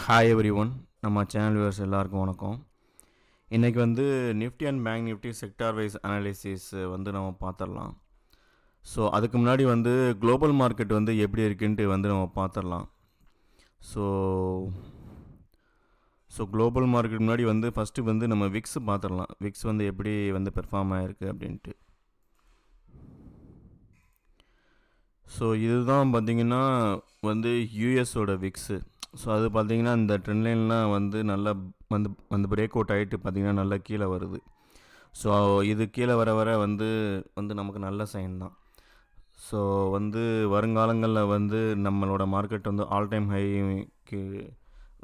Hi everyone, நம்ம channel viewers எல்லாருக்கும் வணக்கம். இன்றைக்கி வந்து Nifty and bank Nifty sector wise analysis வந்து நம்ம பார்த்துடலாம். ஸோ அதுக்கு முன்னாடி வந்து குளோபல் மார்க்கெட் வந்து எப்படி இருக்குன்ட்டு வந்து நம்ம பார்த்துடலாம். ஸோ குளோபல் மார்க்கெட் முன்னாடி வந்து ஃபஸ்ட்டு வந்து நம்ம விக்ஸ் பார்த்துடலாம். விக்ஸ் வந்து எப்படி வந்து பெர்ஃபார்ம் ஆகிருக்கு அப்படின்ட்டு. ஸோ இதுதான் பார்த்திங்கன்னா வந்து யூஎஸோட விக்ஸு. ஸோ அது பார்த்திங்கன்னா இந்த ட்ரெண்ட் லைன்லாம் வந்து நல்லா வந்து பிரேக் அவுட் ஆகிட்டு பார்த்திங்கன்னா நல்லா கீழே வருது. ஸோ இது கீழே வர வர வந்து நமக்கு நல்ல சைன் தான். ஸோ வந்து வருங்காலங்களில் வந்து நம்மளோட மார்க்கெட் வந்து ஆல் டைம் ஹைக்கு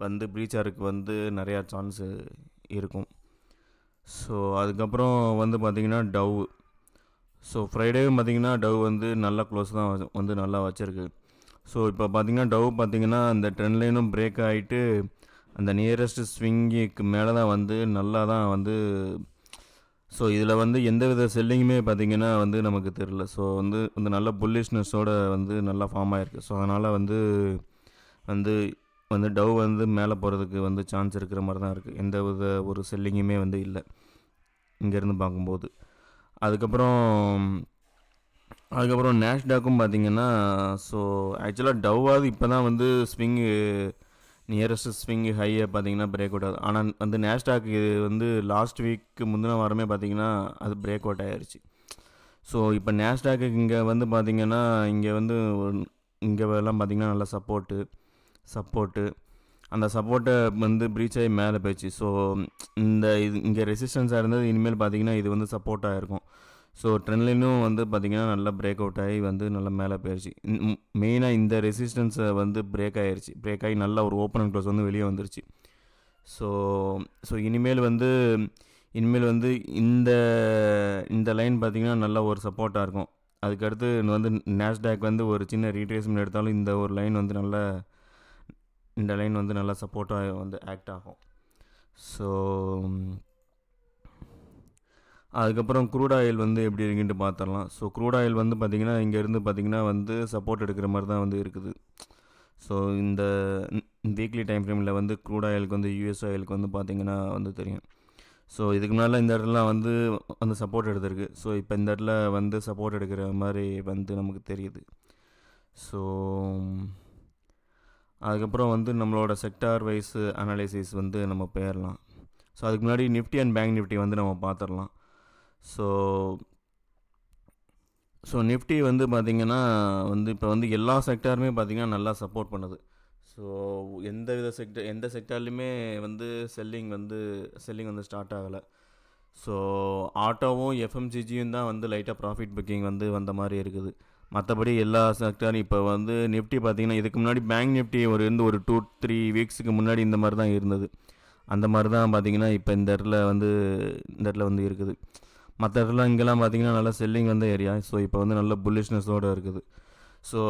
வந்து ப்ரீச் ஆகிறதுக்கு வந்து நிறையா சான்ஸு இருக்கும். ஸோ அதுக்கப்புறம் வந்து பார்த்திங்கன்னா டவ். ஸோ ஃப்ரைடேவும் பார்த்திங்கன்னா டவ் வந்து நல்லா க்ளோஸ் தான் வந்து நல்லா வச்சுருக்கு. ஸோ இப்போ பார்த்திங்கன்னா டவ் பார்த்திங்கன்னா அந்த ட்ரெண்ட் லைனும் பிரேக் ஆகிட்டு அந்த நியரஸ்ட் ஸ்விங்கிக்கு மேலே தான் வந்து நல்லா தான் வந்து. ஸோ இதில் வந்து எந்த வித செல்லிங்குமே பார்த்திங்கன்னா வந்து நமக்கு தெரில. ஸோ வந்து நல்ல புல்லிஷ்னஸோடு வந்து நல்லா ஃபார்ம் ஆகிருக்கு. ஸோ அதனால் வந்து வந்து வந்து டவ் வந்து மேலே போகிறதுக்கு வந்து சான்ஸ் இருக்கிற மாதிரி தான் இருக்குது. எந்த வித ஒரு செல்லிங்குமே வந்து இல்லை இங்கேருந்து பார்க்கும்போது. அதுக்கப்புறம் நேஷ்டாக்கும் பார்த்திங்கன்னா ஸோ ஆக்சுவலாக டவ்வாவது இப்போ தான் வந்து ஸ்விங்கு நியரஸ்ட் ஸ்விங் ஹையை பார்த்திங்கன்னா பிரேக் அவுட் ஆகுது. ஆனால் வந்து நேஷ்டாக்கு வந்து லாஸ்ட் வீக்கு முந்தின வாரமே பார்த்திங்கன்னா அது பிரேக் அவுட் ஆகிருச்சு. ஸோ இப்போ நேஷ்டாக்கு இங்கே வந்து பார்த்திங்கன்னா இங்கே வந்து இங்கே எல்லாம் பார்த்திங்கன்னா நல்லா சப்போர்ட்டு அந்த சப்போர்ட்டை வந்து ப்ரீச் ஆகி மேலே போயிடுச்சு. ஸோ இது இங்கே ரெசிஸ்டன்ஸாக இருந்தது, இனிமேல் பார்த்திங்கன்னா இது வந்து சப்போர்ட்டாக இருக்கும். ஸோ ட்ரெண்ட்லைனும் வந்து பார்த்திங்கன்னா நல்லா பிரேக் அவுட் ஆகி வந்து நல்லா மேலே போயிடுச்சு. மெயினாக இந்த ரெசிஸ்டன்ஸை வந்து பிரேக் ஆகி நல்லா ஒரு ஓப்பன் அண்ட் க்ளோஸ் வந்து வெளியே வந்துருச்சு. ஸோ இனிமேல் வந்து இந்த லைன் பார்த்திங்கன்னா நல்லா ஒரு சப்போர்ட்டாக இருக்கும். அதுக்கடுத்து வந்து நேஷ்டாக் வந்து ஒரு சின்ன ரீட்ரேஸ்மெண்ட் எடுத்தாலும் இந்த ஒரு லைன் வந்து நல்லா சப்போர்ட்டாக வந்து ஆக்ட் ஆகும். ஸோ அதுக்கப்புறம் க்ரூட் ஆயில் வந்து எப்படி இருக்குன்ட்டு பார்த்துடலாம். ஸோ க்ரூட் ஆயில் வந்து பார்த்திங்கன்னா இங்கேருந்து பார்த்திங்கன்னா வந்து சப்போர்ட் எடுக்கிற மாதிரி தான் வந்து இருக்குது. ஸோ இந்த வீக்லி டைம் ஃப்ரேமில் வந்து க்ரூட் ஆயிலுக்கு வந்து யூஎஸ் ஆயிலுக்கு வந்து பார்த்திங்கன்னா வந்து தெரியும். ஸோ இதுக்கு முன்னால் இந்த இடத்துல வந்து சப்போர்ட் எடுத்திருக்கு. ஸோ இப்போ இந்த இடத்துல வந்து சப்போர்ட் எடுக்கிற மாதிரி வந்து நமக்கு தெரியுது. ஸோ அதுக்கப்புறம் வந்து நம்மளோட செக்டார் வைஸ் அனாலிசிஸ் வந்து நம்ம போயிடலாம். ஸோ அதுக்கு முன்னாடி நிஃப்டி அண்ட் பேங்க் நிஃப்டி வந்து நம்ம பார்த்துடலாம். ஸோ நிஃப்டி வந்து பார்த்திங்கன்னா வந்து இப்போ வந்து எல்லா செக்டாருமே பார்த்திங்கன்னா நல்லா சப்போர்ட் பண்ணுது. ஸோ எந்த செக்டார்லையுமே வந்து செல்லிங் வந்து ஸ்டார்ட் ஆகலை. ஸோ ஆட்டோவும் எஃப்எம்சிஜியும் தான் வந்து லைட்டாக ப்ராஃபிட் புக்கிங் வந்து வந்த மாதிரி இருக்குது. மற்றபடி எல்லா செக்டாரும் இப்போ வந்து நிஃப்டி பார்த்திங்கன்னா இதுக்கு முன்னாடி பேங்க் நிஃப்டி ஒரு 2-3 வீக்ஸுக்கு முன்னாடி இந்த மாதிரி தான் இருந்தது. அந்த மாதிரி தான் பார்த்திங்கன்னா இப்போ இந்த இடத்துல வந்து இருக்குது. மற்ற இடத்துல இங்கெல்லாம் பார்த்திங்கன்னா நல்லா செல்லிங் வந்த ஏரியா. ஸோ இப்போ வந்து நல்ல புல்லிஷ்னஸோடு இருக்குது. ஸோ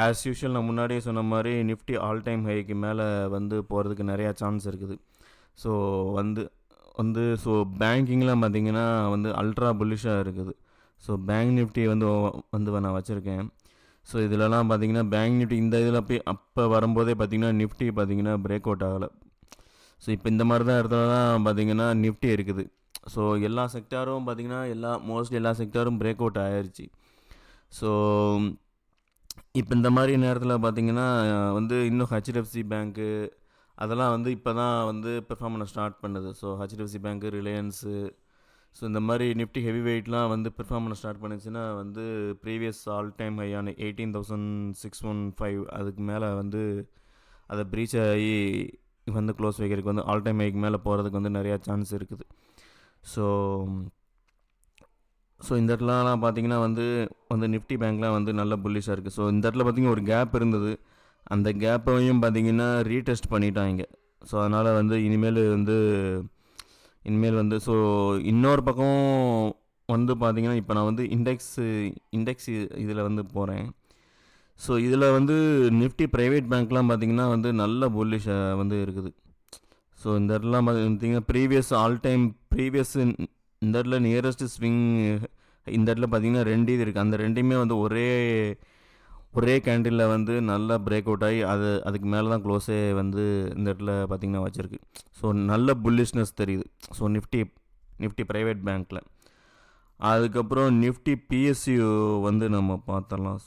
ஆஸ் யூஷுவல் நான் முன்னாடியே சொன்ன மாதிரி நிஃப்டி ஆல் டைம் ஹைக்கு மேலே வந்து போகிறதுக்கு நிறையா சான்ஸ் இருக்குது. ஸோ ஸோ பேங்கிங்லாம் பார்த்திங்கன்னா வந்து அல்ட்ரா புல்லிஷாக இருக்குது. ஸோ பேங்க் நிஃப்டி வந்து நான் வச்சுருக்கேன். ஸோ இதிலலாம் பார்த்திங்கன்னா பேங்க் நிஃப்டி இந்த இதில் போய் அப்போ வரும்போதே பார்த்திங்கன்னா நிஃப்டி பார்த்திங்கன்னா பிரேக் அவுட் ஆகலை. ஸோ இப்போ இந்த மாதிரி தான் இடத்துல தான் பார்த்திங்கன்னா நிஃப்டி இருக்குது. ஸோ எல்லா செக்டாரும் பார்த்திங்கன்னா மோஸ்ட்லி எல்லா செக்டாரும் பிரேக் அவுட் ஆகிருச்சு. ஸோ இப்போ இந்த மாதிரி நேரத்தில் பார்த்திங்கன்னா வந்து இன்னும் ஹெச்டிஎஃப்சி பேங்க்கு அதெல்லாம் வந்து இப்போ தான் வந்து பெர்ஃபார்ம் பண்ண ஸ்டார்ட் பண்ணுது. ஸோ ஹெச்டிஎஃப்சி பேங்க்கு, ரிலையன்ஸு, ஸோ இந்த மாதிரி நிஃப்டி ஹெவி வெயிட்லாம் வந்து பெர்ஃபார்ம் பண்ண ஸ்டார்ட் பண்ணிச்சுன்னா வந்து ப்ரீவியஸ் ஆல் டைம் ஹையான 18,615 அதுக்கு மேலே வந்து அதை ப்ரீச் ஆகி வந்து க்ளோஸ் வைக்கிறதுக்கு வந்து ஆல் டைம் ஹைக்கு மேலே போகிறதுக்கு வந்து நிறையா சான்ஸ் இருக்குது. ஸோ இந்த இடத்துலலாம் பார்த்திங்கன்னா வந்து நிஃப்டி பேங்க்லாம் வந்து நல்ல புல்லிஷாக இருக்குது. ஸோ இந்த இடத்துல பார்த்திங்கன்னா ஒரு கேப் இருந்தது. அந்த கேப்பையும் பார்த்திங்கன்னா ரீடெஸ்ட் பண்ணிட்டாங்க. ஸோ அதனால் வந்து இனிமேல் வந்து ஸோ இன்னொரு பக்கம் வந்து பார்த்திங்கன்னா இப்போ நான் வந்து இண்டெக்ஸ் இதில் வந்து போகிறேன். ஸோ இதில் வந்து நிஃப்டி ப்ரைவேட் பேங்க்லாம் பார்த்திங்கன்னா வந்து நல்ல புல்லிஷாக வந்து இருக்குது. ஸோ இந்த இடத்துலாம் பார்த்திங்கன்னா ப்ரீவியஸ் இந்த இடத்துல நியரஸ்ட் ஸ்விங் இந்த இடத்துல பார்த்திங்கன்னா 2 இது இருக்குது. அந்த ரெண்டுமே வந்து ஒரே கேண்டிலில் வந்து நல்லா பிரேக் அவுட் ஆகி அதுக்கு மேலே தான் க்ளோஸே வந்து இந்த இடத்துல பார்த்திங்கன்னா வச்சுருக்கு. ஸோ நல்ல புல்லிஷ்னஸ் தெரியுது. ஸோ நிஃப்டி ப்ரைவேட் பேங்க்கில். அதுக்கப்புறம் நிஃப்டி பிஎஸ்யூ வந்து நம்ம பார்த்தரலாம்.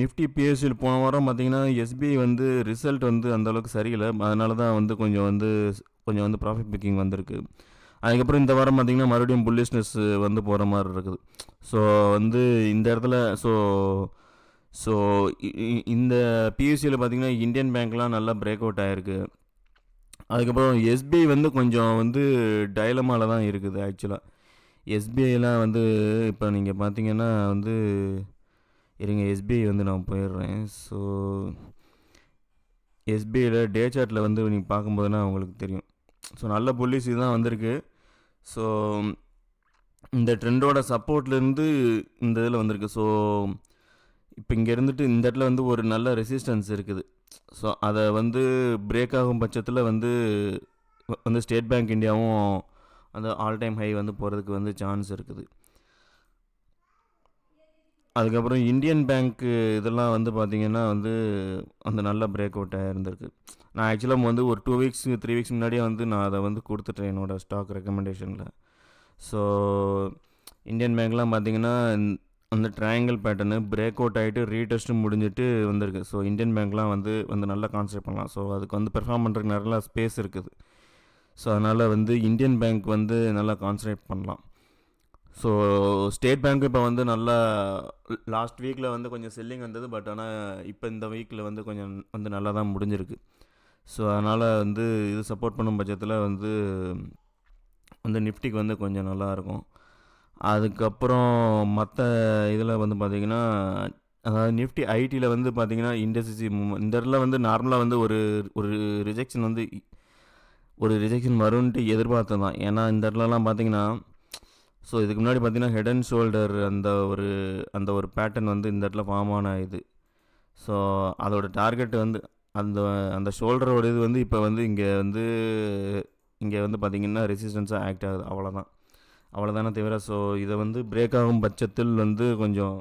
நிஃப்டி பிஎஸ்யூவில் போன வாரம் பார்த்திங்கன்னா எஸ்பிஐ வந்து ரிசல்ட் வந்து அந்தளவுக்கு சரியில்லை. அதனால தான் வந்து கொஞ்சம் வந்து ப்ராஃபிட் புக்கிங் வந்திருக்கு. அதுக்கப்புறம் இந்த வாரம் பார்த்திங்கன்னா மறுபடியும் புல்லிஷ்னஸ் வந்து போகிற மாதிரி இருக்குது. ஸோ வந்து இந்த இடத்துல ஸோ இந்த பிஎஸ்சியில் பார்த்திங்கன்னா இந்தியன் பேங்க்லாம் நல்லா பிரேக் அவுட் ஆகிருக்கு. அதுக்கப்புறம் எஸ்பிஐ வந்து கொஞ்சம் வந்து டைலமாவில் தான் இருக்குது. ஆக்சுவலாக எஸ்பிஐலாம் வந்து இப்போ நீங்கள் பார்த்தீங்கன்னா வந்து இருங்க, எஸ்பிஐ வந்து நான் போயிடுறேன். ஸோ எஸ்பிஐயில் டே சார்ட்டில் வந்து நீங்கள் பார்க்கும்போதுனா உங்களுக்கு தெரியும். ஸோ நல்ல புல்லிஷ் தான் வந்திருக்கு. ஸோ இந்த ட்ரெண்டோட சப்போர்ட்லேருந்து இந்த இதில் வந்திருக்கு. ஸோ இப்போ இங்கே இருந்துட்டு இந்த இடத்துல வந்து ஒரு நல்ல ரெசிஸ்டன்ஸ் இருக்குது. ஸோ அதை வந்து பிரேக் ஆகும் பட்சத்தில் வந்து ஸ்டேட் பேங்க் இந்தியாவும் அந்த ஆல் டைம் ஹை வந்து போகிறதுக்கு வந்து சான்ஸ் இருக்குது. அதுக்கப்புறம் இந்தியன் பேங்க்கு இதெல்லாம் வந்து பார்த்திங்கன்னா வந்து அந்த நல்ல பிரேக் அவுட்டாக இருந்திருக்கு. நான் ஆக்சுவலாக வந்து ஒரு 2 வீக்ஸ் 3 வீக்ஸ் முன்னாடியே வந்து நான் அதை வந்து கொடுத்துட்டேன் என்னோடய ஸ்டாக் ரெக்கமெண்டேஷனில். ஸோ இந்தியன் பேங்க்லாம் பார்த்திங்கன்னா அந்த ட்ரையாங்கிள் பேட்டர்னு பிரேக் அவுட் ஆகிட்டு ரீடெஸ்ட்டும் முடிஞ்சிட்டு வந்திருக்கு. ஸோ இந்தியன் பேங்க்லாம் வந்து நல்லா கான்சன்ட்ரேட் பண்ணலாம். ஸோ அதுக்கு வந்து பெர்ஃபார்ம் பண்ணுறதுக்கு நல்லா ஸ்பேஸ் இருக்குது. ஸோ அதனால் வந்து இந்தியன் பேங்க் வந்து நல்லா கான்சன்ட்ரேட் பண்ணலாம். ஸோ ஸ்டேட் பேங்க் இப்போ வந்து நல்லா லாஸ்ட் வீக்கில் வந்து கொஞ்சம் செல்லிங் வந்தது. பட் ஆனால் இப்போ இந்த வீக்கில் வந்து கொஞ்சம் வந்து நல்லா தான் முடிஞ்சிருக்கு. ஸோ அதனால் வந்து இது சப்போர்ட் பண்ணும் பட்சத்தில் வந்து நிஃப்டிக்கு வந்து கொஞ்சம் நல்லாயிருக்கும். அதுக்கப்புறம் மற்ற இதில் வந்து பார்த்திங்கன்னா அதாவது நிஃப்டி ஐடியில் வந்து பார்த்திங்கன்னா இண்டஸ்ட்ரி இந்த இடத்துல வந்து நார்மலாக வந்து ஒரு ரிஜெக்ஷன் வரும்ன்ட்டு எதிர்பார்த்தது தான். ஏன்னா இந்த இடத்துலலாம் பார்த்திங்கன்னா ஸோ இதுக்கு முன்னாடி பார்த்திங்கன்னா ஹெட் அண்ட் ஷோல்டர் அந்த ஒரு பேட்டர்ன் வந்து இந்த இடத்துல ஃபார்ம் ஆன இது. ஸோ அதோட டார்கெட் வந்து அந்த ஷோல்டரோட இது வந்து இப்போ வந்து இங்கே வந்து பார்த்திங்கன்னா ரெசிஸ்டன்ஸாக ஆக்ட் ஆகுது. அவ்வளோதானே தவிர ஸோ இதை வந்து பிரேக் ஆகும் பட்சத்தில் வந்து கொஞ்சம்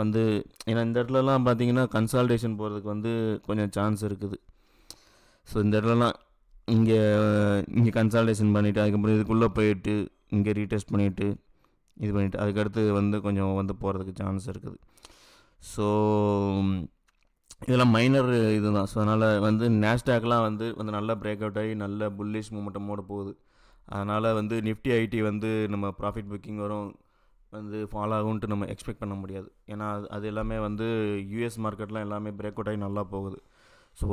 வந்து ஏன்னா இந்த இடத்துலலாம் பார்த்திங்கன்னா கன்சால்டேஷன் போகிறதுக்கு வந்து கொஞ்சம் சான்ஸ் இருக்குது. ஸோ இந்த இடத்துலலாம் இங்கே கன்சால்டேஷன் பண்ணிவிட்டு அதுக்கப்புறம் இதுக்குள்ளே போயிட்டு இங்கே ரீடெஸ்ட் பண்ணிவிட்டு இது பண்ணிவிட்டு அதுக்கடுத்து வந்து கொஞ்சம் வந்து போகிறதுக்கு சான்ஸ் இருக்குது. ஸோ இதெல்லாம் மைனர் இது தான். ஸோ அதனால் வந்து நாஸ்டாக்லாம் வந்து நல்லா பிரேக் அவுட் ஆகி நல்ல புல்லிஷ் மூமெண்ட்டமோடு போகுது. அதனால் வந்து நிஃப்டி ஐடி வந்து நம்ம ப்ராஃபிட் புக்கிங் வரும் வந்து ஃபாலோ ஆகும்ன்ட்டு நம்ம எக்ஸ்பெக்ட் பண்ண முடியாது. ஏன்னா அது எல்லாமே வந்து யூஎஸ் மார்க்கெட்லாம் எல்லாமே பிரேக் அவுட் ஆகி நல்லா போகுது. ஸோ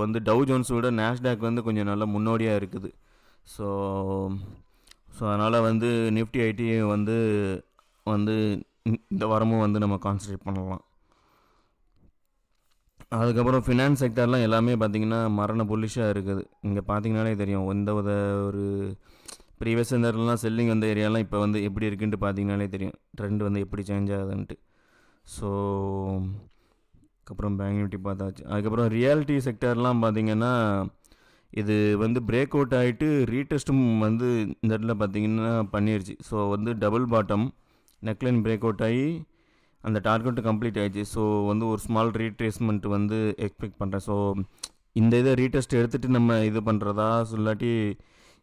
வந்து டவ் ஜோன்ஸை விட நாஸ்டாக் வந்து கொஞ்சம் நல்லா முன்னோடியாக இருக்குது. ஸோ அதனால் வந்து நிஃப்டி ஐடி வந்து இந்த வாரமும் வந்து நம்ம கான்சன்ட்ரேட் பண்ணலாம். அதுக்கப்புறம் ஃபினான்ஸ் செக்டர்லாம் எல்லாமே பார்த்திங்கன்னா மரண புல்லிஷாக இருக்குது. இங்கே பார்த்திங்கனாலே தெரியும் ஒரு ப்ரீவியஸ் நேரம்லாம் செல்லிங் வந்த ஏரியாலாம் இப்போ வந்து எப்படி இருக்குன்ட்டு பார்த்திங்கனாலே தெரியும் ட்ரெண்ட் வந்து எப்படி சேஞ்ச் ஆகுதுன்ட்டு. ஸோ அதுக்கப்புறம் பேங்க் நிஃப்டி பார்த்தாச்சு. அதுக்கப்புறம் ரியாலிட்டி செக்டர்லாம் பார்த்திங்கன்னா இது வந்து பிரேக் அவுட் ஆகிட்டு ரீடெஸ்ட்டும் வந்து இந்த இடத்துல பார்த்திங்கன்னா பண்ணிடுச்சு. ஸோ வந்து double bottom neckline break out ஆகி அந்த டார்கெட்டு கம்ப்ளீட் ஆகிடுச்சு. ஸோ வந்து ஒரு ஸ்மால் ரீட்ரேஸ்மெண்ட் வந்து எக்ஸ்பெக்ட் பண்ணுறேன். ஸோ இந்த இதை ரீடெஸ்ட் எடுத்துகிட்டு நம்ம இது பண்ணுறதா சொல்லாட்டி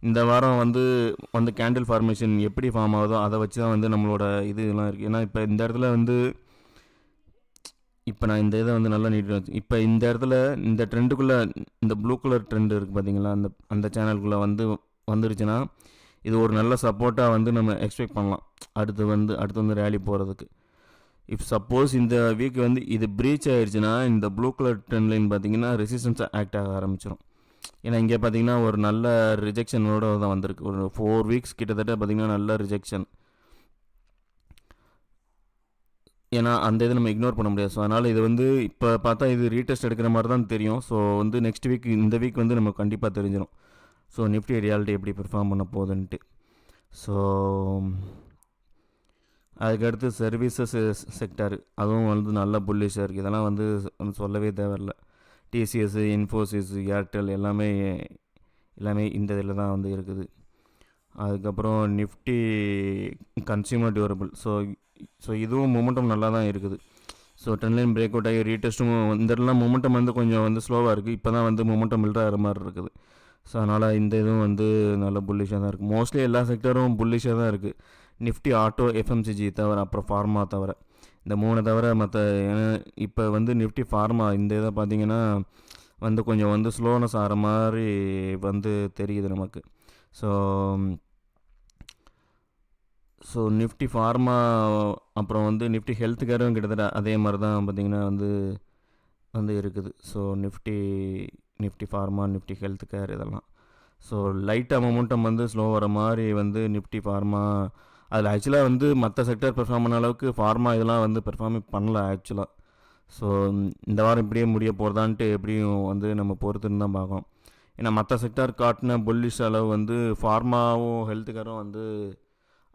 இந்த வாரம் வந்து கேண்டில் ஃபார்மேஷன் எப்படி ஃபார்ம் ஆகுதோ அதை வச்சு தான் வந்து நம்மளோட இதெல்லாம் இருக்குது. ஏன்னா இப்போ இந்த இடத்துல வந்து இப்போ நான் இந்த இதை வந்து நல்லா நீட்டாக வச்சு இப்போ இந்த இடத்துல இந்த ட்ரெண்டுக்குள்ளே இந்த ப்ளூ கலர் ட்ரெண்டு இருக்குது பார்த்திங்களா, அந்த சேனலுக்குள்ளே வந்துருச்சுன்னா இது ஒரு நல்ல சப்போர்ட்டாக வந்து நம்ம எக்ஸ்பெக்ட் பண்ணலாம். அடுத்து வந்து ரேலி போகிறதுக்கு. இஃப் சப்போஸ் இந்த வீக் வந்து இது ப்ரீச் ஆகிடுச்சுன்னா இந்த ப்ளூ கலர் ட்ரெண்ட் லைன் பார்த்திங்கன்னா ரெசிஸ்டன்ஸாக ஆக்ட் ஆக ஆரம்பிச்சிடும். ஏன்னா இங்கே பார்த்திங்கன்னா ஒரு நல்ல ரிஜெக்ஷனோட தான் வந்திருக்கு. ஒரு 4 வீக்ஸ் கிட்டத்தட்ட பார்த்திங்கன்னா நல்ல ரிஜெக்ஷன். ஏன்னா அந்த இதை நம்ம இக்னோர் பண்ண முடியாது. ஸோ அதனால் இது வந்து இப்போ பார்த்தா இது ரீடெஸ்ட் எடுக்கிற மாதிரி தான் தெரியும். ஸோ வந்து நெக்ஸ்ட் வீக் இந்த வீக் வந்து நம்ம கண்டிப்பாக தெரிஞ்சிடும். ஸோ நிஃப்டி ரியாலிட்டி எப்படி பெர்ஃபார்ம் பண்ண போகுதுன்ட்டு. ஸோ அதுக்கடுத்து சர்வீசஸ் செக்டர் அதுவும் வந்து நல்ல புல்லிஷாக இருக்குது. இதெல்லாம் வந்து சொல்லவே தேவையில்லை. டிசிஎஸ், இன்ஃபோசிஸ், ஏர்டெல் எல்லாமே இந்த இதில் தான் வந்து இருக்குது. அதுக்கப்புறம் Nifty consumer durable. So so இதுவும் மொமெண்டம் நல்லா தான் இருக்குது. So trend line break out ஆகி ரீடெஸ்ட்டும் இந்த இடத்துலாம் மொமெண்டம் வந்து கொஞ்சம் வந்து ஸ்லோவாக இருக்குது. இப்போ தான் வந்து மொமெண்டம் பில்ட் ஆகிற மாதிரி இருக்குது. ஸோ அதனால் இந்த இதுவும் வந்து நல்ல புல்லிஷாக தான் இருக்குது. மோஸ்ட்லி எல்லா செக்டரும் புல்லிஷாக தான் இருக்குது. நிஃப்டி, ஆட்டோ, எஃப்எம்சிஜி தவிர, அப்புறம் ஃபார்மா தவிர, இந்த 3 தவிர மற்ற இப்போ வந்து நிஃப்டி ஃபார்மா இந்த இதை பார்த்தீங்கன்னா வந்து கொஞ்சம் வந்து ஸ்லோனஸ் ஆகிற மாதிரி வந்து தெரியுது நமக்கு. ஸோ ஸோ நிஃப்டி ஃபார்மா அப்புறம் வந்து நிஃப்டி ஹெல்த் கேரும் கிட்டத்தட்ட அதே மாதிரி தான் பார்த்திங்கன்னா வந்து இருக்குது. So Nifty pharma, Nifty health care இதெல்லாம் ஸோ லைட்டாக மொமெண்டம் வந்து ஸ்லோ வர மாதிரி வந்து நிஃப்டி ஃபார்மா அதில் ஆக்சுவலாக வந்து மற்ற செக்டர் பெர்ஃபார்ம் பண்ண அளவுக்கு ஃபார்மா இதெல்லாம் வந்து பெர்ஃபார்மே பண்ணல ஆக்சுவலாக. ஸோ இந்த வாரம் இப்படியே முடிய போகிறதான்ட்டு எப்படியும் வந்து நம்ம பொறுத்துன்னு தான் பார்க்கணும். ஏன்னா மற்ற செக்டார் காட்டின புல்லிஷ் அளவு வந்து ஃபார்மாவும் ஹெல்த் கேரும் வந்து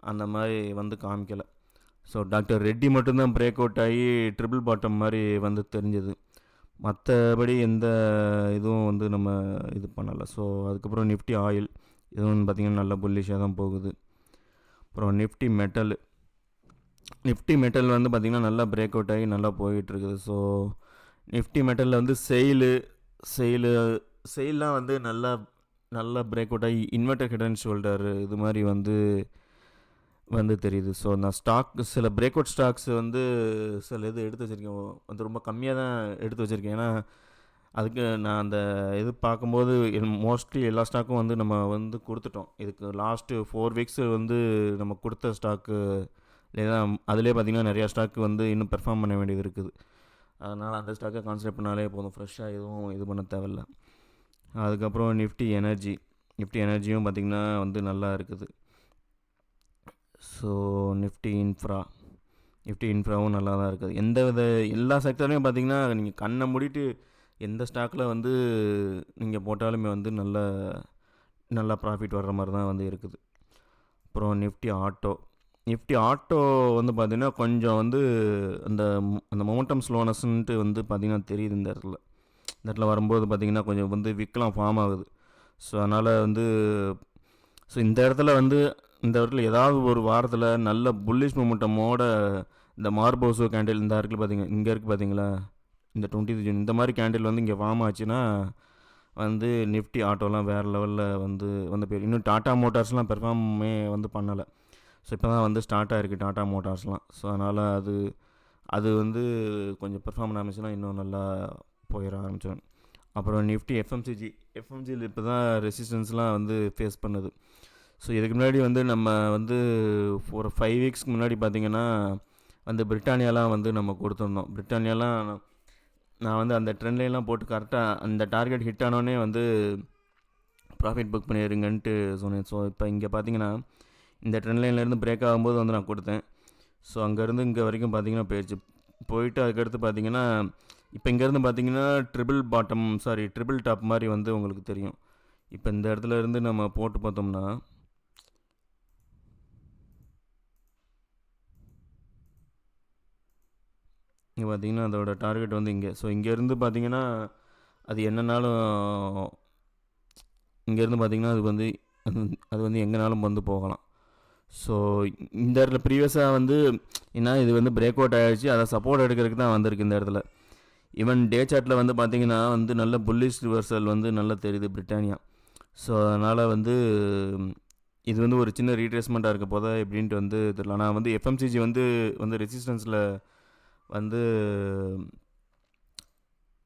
அந்த மாதிரி வந்து காமிக்கலை. ஸோ டாக்டர் ரெட்டி மட்டும்தான் பிரேக் அவுட் ஆகி ட்ரிபிள் பாட்டம் மாதிரி வந்து தெரிஞ்சது. மற்றபடி எந்த இதுவும் வந்து நம்ம இது பண்ணலை. ஸோ அதுக்கப்புறம் நிஃப்டி ஆயில் இதுவும் பார்த்திங்கன்னா நல்ல புல்லிஷாக தான் போகுது. அப்புறம் நிஃப்டி மெட்டல் வந்து பார்த்திங்கன்னா நல்லா பிரேக் அவுட் ஆகி நல்லா போயிட்டுருக்குது. ஸோ நிஃப்டி மெட்டலில் வந்து செயிலாம் வந்து நல்லா பிரேக் அவுட் ஆகி இன்வெர்டர் ஹெட் அண்ட் ஷோல்டர் இது மாதிரி வந்து தெரியுது. ஸோ நான் சில பிரேக் அவுட் ஸ்டாக்ஸ் வந்து சில இது எடுத்து வச்சுருக்கேன். வந்து ரொம்ப கம்மியாக தான் எடுத்து வச்சுருக்கேன். ஏன்னா அதுக்கு நான் அந்த இது பார்க்கும்போது மோஸ்ட்லி எல்லா ஸ்டாக்கும் வந்து நம்ம வந்து கொடுத்துட்டோம். இதுக்கு லாஸ்ட்டு 4 வீக்ஸ் வந்து நம்ம கொடுத்த ஸ்டாக்கு தான் அதிலே பார்த்திங்கன்னா நிறையா ஸ்டாக்கு வந்து இன்னும் பெர்ஃபார்ம் பண்ண வேண்டியது இருக்குது. அதனால் அந்த ஸ்டாக்கை கான்சன்ட்ரேட் பண்ணாலே போதும், ஃப்ரெஷ்ஷாக எதுவும் இது பண்ண தேவையில்ல. அதுக்கப்புறம் நிஃப்டி எனர்ஜியும் பார்த்திங்கன்னா வந்து நல்லா இருக்குது. ஸோ நிஃப்டி இன்ஃப்ராவும் நல்லா தான் இருக்குது. எல்லா செக்டர்லையும் பார்த்திங்கன்னா நீங்கள் கண்ணை மூடிட்டு எந்த ஸ்டாக்கில் வந்து நீங்கள் போட்டாலுமே வந்து நல்லா ப்ராஃபிட் வர்ற மாதிரி தான் வந்து இருக்குது. அப்புறம் நிஃப்டி ஆட்டோ வந்து பார்த்திங்கன்னா கொஞ்சம் வந்து அந்த மொமெண்டம் ஸ்லோனஸ்ன்ட்டு வந்து பார்த்திங்கன்னா தெரியுது. இந்த இடத்துல வரும்போது பார்த்திங்கன்னா கொஞ்சம் வந்து விற்கலாம் ஃபார்ம் ஆகுது. ஸோ அதனால் வந்து இந்த இடத்துல ஏதாவது ஒரு வாரத்தில் நல்ல புல்லிஷ் மொமெண்டமோட இந்த மார்போசோ கேண்டில் இங்கே இருக்குது பார்த்தீங்களா, இந்த 20th ஜூன் இந்த மாதிரி கேண்டில் வந்து இங்கே ஃபார்ம் ஆச்சுன்னா வந்து நிஃப்டி ஆட்டோலாம் வேறு லெவலில் வந்து பேர். இன்னும் டாட்டா மோட்டார்ஸ்லாம் பெர்ஃபார்மே வந்து பண்ணலை. ஸோ இப்போ தான் வந்து ஸ்டார்ட் ஆகிருக்கு டாட்டா மோட்டார்ஸ்லாம். ஸோ அதனால் அது வந்து கொஞ்சம் பெர்ஃபார்ம் ஆரம்பிச்சுன்னா இன்னும் நல்லா போயிட ஆரம்பிச்சிடும். அப்புறம் நிஃப்டி எஃப்எம்சியில் இப்போ தான் ரெசிஸ்டன்ஸ்லாம் வந்து ஃபேஸ் பண்ணுது. ஸோ இதுக்கு முன்னாடி வந்து நம்ம வந்து ஒரு 5 வீக்ஸ்க்கு முன்னாடி பார்த்திங்கன்னா வந்து பிரிட்டானியாலாம் வந்து நம்ம கொடுத்துருந்தோம். பிரிட்டானியாலாம் நான் வந்து அந்த ட்ரெண்ட்லாம் போட்டு கரெக்டாக அந்த டார்கெட் ஹிட் ஆனோடனே வந்து ப்ராஃபிட் புக் பண்ணிடுங்கன்ட்டு சொன்னேன். ஸோ இப்போ இங்கே பார்த்திங்கன்னா இந்த ட்ரெண்ட் லைன்லேருந்து பிரேக் ஆகும்போது வந்து நான் கொடுத்தேன். ஸோ அங்கேருந்து இங்கே வரைக்கும் பார்த்திங்கன்னா போயிட்டு அதுக்கடுத்து பார்த்திங்கன்னா இப்போ இங்கேருந்து பார்த்திங்கன்னா ட்ரிபிள் டாப் மாதிரி வந்து உங்களுக்கு தெரியும். இப்போ இந்த இடத்துல இருந்து நம்ம போட்டு பார்த்தோம்னா இங்கே பார்த்திங்கன்னா அதோட டார்கெட் வந்து இங்கே. ஸோ இங்கேருந்து பார்த்திங்கன்னா அது என்னன்னாலும் இங்கேருந்து பார்த்திங்கன்னா அது வந்து எங்கேனாலும் வந்து போகலாம். ஸோ இந்த இடத்துல ப்ரீவியஸாக வந்து ஏன்னா இது வந்து பிரேக் அவுட் ஆகிடுச்சு, அதை சப்போர்ட் எடுக்கிறதுக்கு தான் வந்திருக்கு இந்த இடத்துல. ஈவன் டே சார்ட்டில் வந்து பார்த்திங்கன்னா வந்து நல்ல புல்லிஷ் ரிவர்சல் வந்து நல்லா தெரியுது பிரிட்டானியா. ஸோ அதனால் வந்து இது வந்து ஒரு சின்ன ரீட்ரேஸ்மெண்ட்டாக இருக்க போதா எப்படின்ட்டு வந்து தெரியல. ஆனால் வந்து எஃப்எம்சிஜி வந்து ரெசிஸ்டன்ஸில் வந்து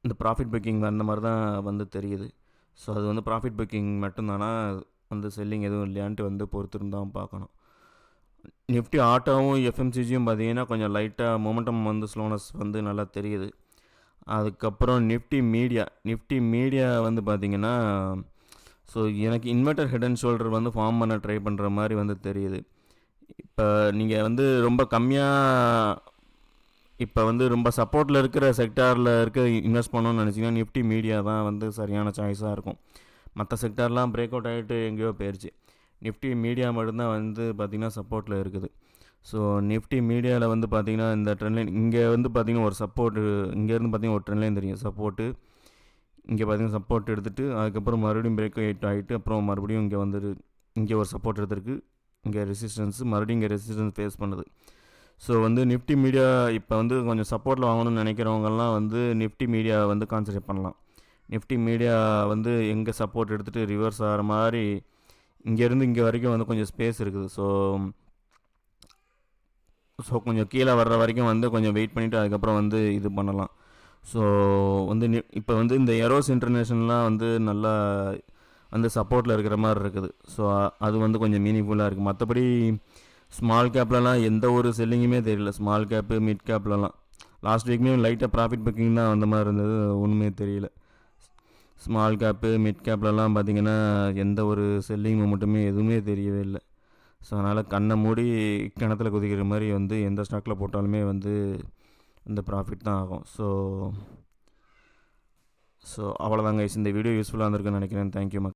இந்த ப்ராஃபிட் புக்கிங் அந்த மாதிரி தான் வந்து தெரியுது. ஸோ அது வந்து ப்ராஃபிட் புக்கிங் மட்டும்தானா வந்து செல்லிங் எதுவும் இல்லையான்ட்டு வந்து பொறுத்திருந்தான் பார்க்கணும். நிஃப்டி ஆட்டோவும் எஃப்எம்சிஜியும் பார்த்திங்கன்னா கொஞ்சம் லைட்டாக மொமெண்டம் வந்து ஸ்லோனஸ் வந்து நல்லா தெரியுது. அதுக்கப்புறம் நிஃப்டி மீடியா வந்து பார்த்திங்கன்னா ஸோ எனக்கு இன்வெர்டர் ஹெட் அண்ட் ஷோல்டர் வந்து ஃபார்ம் பண்ண ட்ரை பண்ணுற மாதிரி வந்து தெரியுது. இப்போ நீங்கள் வந்து ரொம்ப கம்மியாக இப்போ வந்து ரொம்ப சப்போர்ட்டில் இருக்கிற செக்டாரில் இன்வெஸ்ட் பண்ணணும்னு நினச்சிங்கன்னா நிஃப்டி மீடியா தான் வந்து சரியான சாய்ஸாக இருக்கும். மற்ற செக்டார்லாம் பிரேக் அவுட் ஆகிட்டு எங்கேயோ போயிடுச்சு. நிஃப்டி மீடியா மட்டும்தான் வந்து பார்த்திங்கன்னா சப்போர்ட்டில் இருக்குது. ஸோ நிஃப்டி மீடியாவில் வந்து பார்த்திங்கன்னா இந்த ட்ரெண்ட் லைன் இங்கே வந்து பார்த்திங்கன்னா ஒரு சப்போர்ட்டு, இங்கேருந்து பார்த்திங்கன்னா ஒரு ட்ரெண்ட் லைன் தெரியும் சப்போர்ட்டு. இங்கே பார்த்திங்கன்னா சப்போர்ட் எடுத்துகிட்டு அதுக்கப்புறம் மறுபடியும் பிரேக் அவுட் ஆகிட்டு அப்புறம் மறுபடியும் இங்கே ஒரு சப்போர்ட் எடுத்துருக்கு. இங்கே ரெசிஸ்டன்ஸு மறுபடியும் இங்கே ரெசிஸ்டன்ஸ் ஃபேஸ் பண்ணுது. ஸோ வந்து நிஃப்டி மீடியா இப்போ வந்து கொஞ்சம் சப்போர்ட்டில் வாங்கணும்னு நினைக்கிறவங்கலாம் வந்து நிஃப்டி மீடியா வந்து கான்சன்ட்ரேட் பண்ணலாம். நிஃப்டி மீடியா வந்து எங்கே சப்போர்ட் எடுத்துகிட்டு ரிவர்ஸ் ஆகிற மாதிரி இங்கேருந்து இங்கே வரைக்கும் வந்து கொஞ்சம் ஸ்பேஸ் இருக்குது. ஸோ கொஞ்சம் கீழே வர்ற வரைக்கும் வந்து கொஞ்சம் வெயிட் பண்ணிவிட்டு அதுக்கப்புறம் வந்து இது பண்ணலாம். ஸோ வந்து இப்போ வந்து இந்த எரோஸ் இன்டர்நேஷனல்லாம் வந்து நல்லா வந்து சப்போர்ட்டில் இருக்கிற மாதிரி இருக்குது. ஸோ அது வந்து கொஞ்சம் மீனிங்ஃபுல்லாக இருக்குது. மற்றபடி ஸ்மால் கேப்லலாம் எந்த ஒரு செல்லிங்குமே தெரியல. ஸ்மால் கேப்பு மிட் கேப்லலாம் லாஸ்ட் வீக்மே லைட்டாக ப்ராஃபிட் புக்கிங் தான் அந்த மாதிரி இருந்தது, ஒன்றுமே தெரியல. ஸ்மால் கேப்பு மிட் கேப்லலாம் பார்த்திங்கன்னா எந்த ஒரு செல்லிங் மட்டுமே எதுவுமே தெரியவே இல்லை. ஸோ அதனால் கண்ணை மூடி கிணத்துல குதிக்கிற மாதிரி வந்து எந்த ஸ்டாக்கில் போட்டாலுமே வந்து இந்த ப்ராஃபிட் தான் ஆகும். ஸோ அவ்வளோதாங்க. இந்த வீடியோ யூஸ்ஃபுல்லாக இருந்திருக்குன்னு நினைக்கிறேன். தேங்க்யூ மக்கள்.